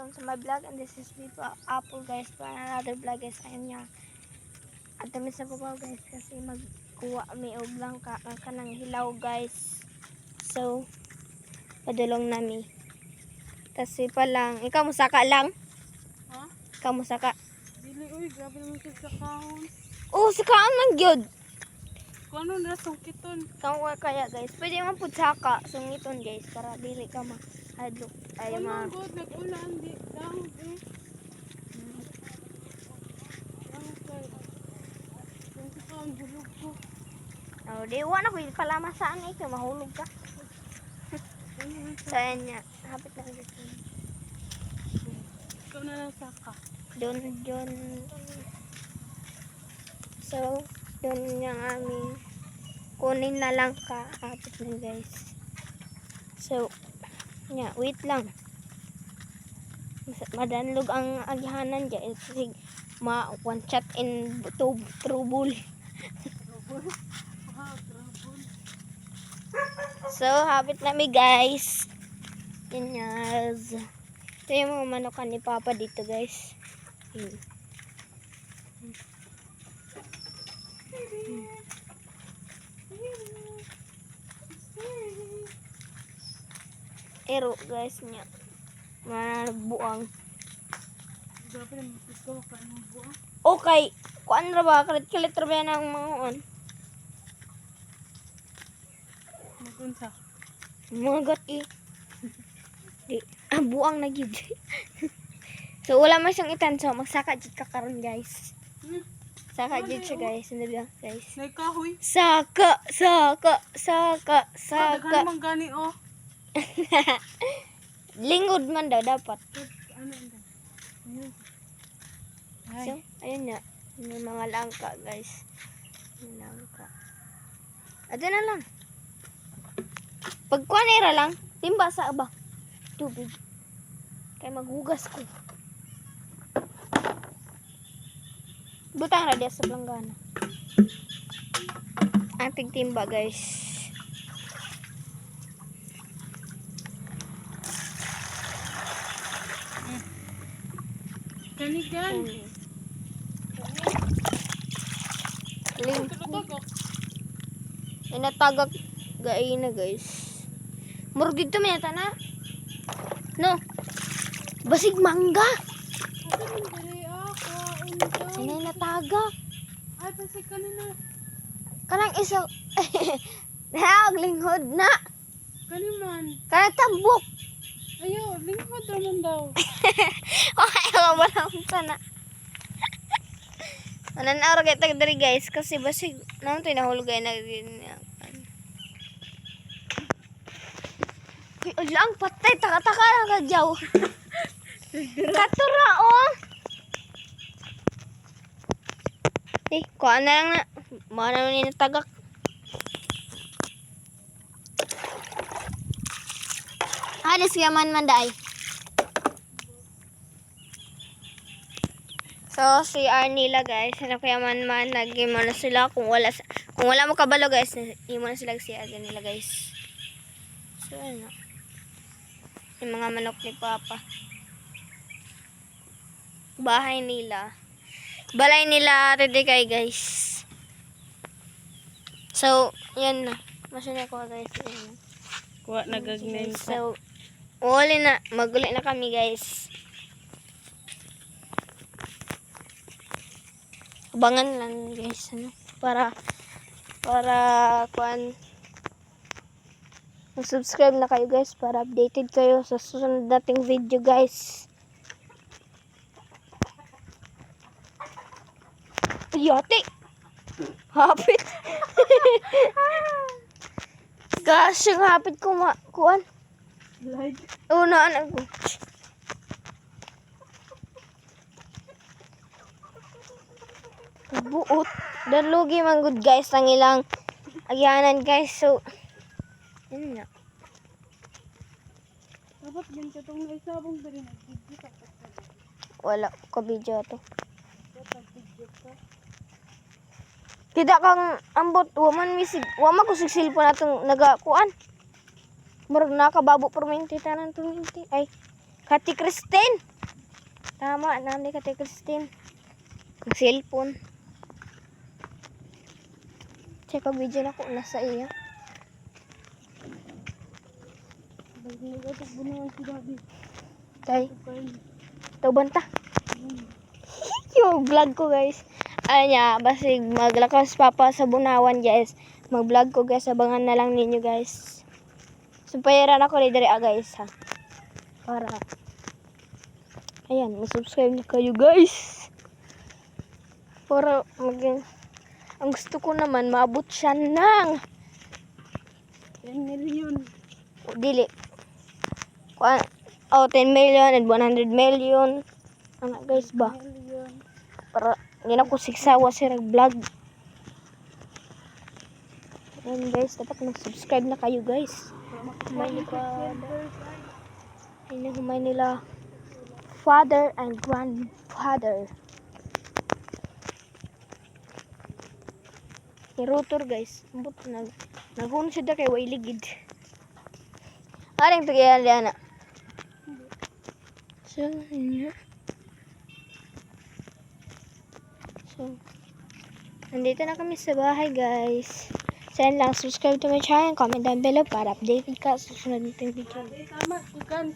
welcome to my vlog, and this is Vivo Apple guys for another vlog guys. Ayun nga, at tamis na po guys kasi magkuha may og lang ka ng hilaw guys. So padulong nami kasi palang ikaw musaka lang. Ha? Ikaw musaka. Dili uy, grabe naman sa kahon. Oh, sakaan lang gyud. Kung ano na sungkiton. Kawa kaya guys, pwede man pud saka sungiton guys para dili ka mahadlok ay Ano ma. god nag-ulan di dahon eh. Ano kay? Kung sa kahon bulog ko. Oh, di wa na ko pala masaan kay mahulog ka. So ayan nga, hapit na guys. Ikaw na lang saka. Doon. So, doon yung aming kunin na lang ka. Hapit na guys. So, yeah, wait lang. Madanlog ang agyahanan dyan. Kasi one shot in trouble. So, hapit na mi guys. Yun guys. Ito yung mga manokan ni Papa dito guys. Ero guys niya. Manabuang. Grabe naman ikaw ka ng buwan. Okay. Kuan ra ba? Kalit ra ba yan ang mga on? Magunsa. Mga gat eh. Di. Buang na gyud. So wala man siyang itanso. Magsaka jud ka karon guys. Saka jud siya guys. Ano lang guys. Nagkahoy. Saka. Daghan man gani oh. Lingod man daw dapat. Ano anda? So, ayun na. May mga langka, guys. May langka. Ato na lang. Pagkuanera lang, timba sa aba. Tubig. Kaya maghugas ko. Butang na sa planggana. Ating timba, guys. Kanigan. Ling. Tulog. Inatagak gai na guys. Murag dito may na. No. Basig mangga. Ano dali ako? Inay natagak. Ay kasi kanina. Kanang isa. Naog linghod na. Kaniman. Kanang tambok. Ayo, lingkod naman daw. Okay, wala sana. Nanaro kita dari guys kasi basig nang tinahulog ay lang patay taka-taka lang ka jaw. Katura oh. Kuha na lang na. Mga naman yung natagak. Halis yaman man daay. So, si Arnila guys, ano kaya man naging mo na sila kung wala mo kabalo guys, hindi mo na sila si Arnila guys. So, ano. Yung mga manok ni Papa. Bahay nila. Balay nila ready kay guys. So, yan na. Masaya ko guys. Yan. Kuha nagagnay. So, uli na. Maguli na kami guys. Abangan lang guys. Ano? Para kuan. Subscribe na kayo guys para updated kayo sa susunod nating video guys. Yate. Hapit. Gosh, yung hapit ko kuan. Like. Unaan ako. Buot. Dan lugi man good guys ang ilang agyanan guys. So, yun na. Dapat ganito itong naisabong ba rin nag-video ka. Wala ko video to. Dapat video ka. Kita kang ambot. Waman ko sigsil po natong nagakuan. Murag nakababo perminti tanan perminti. Ay, Kati Kristen. Tama, namin ka te Christine. Ang cellphone. Check ang video na ko nasa iya. Nagatok bunuan si Daddy. Tay, Kain. tauban ta. Yung vlog ko guys. Ay niya, basig maglakas papa sa Bunawan guys. Mag-vlog ko guys, abangan na lang ninyo guys. Sumpayaran ako ni diri guys ha. Para ayan, mag-subscribe na kayo guys. Para maging ang gusto ko naman maabot siya ng 10 million. dili. 10 million and 100 million. Ano guys ba? Million. Para hindi na ko siksawa sa vlog. And guys, dapat mag-subscribe na kayo guys. Humay ni humay nila father and grandfather. Ni rotor guys. Ambot naghun siya kay way ligid. Aring tugiyan diana. So, yun. So, nandito na kami sa bahay guys. Send lang, subscribe to my channel, comment down below para updated ka sa susunod nating video. Tama, ikan.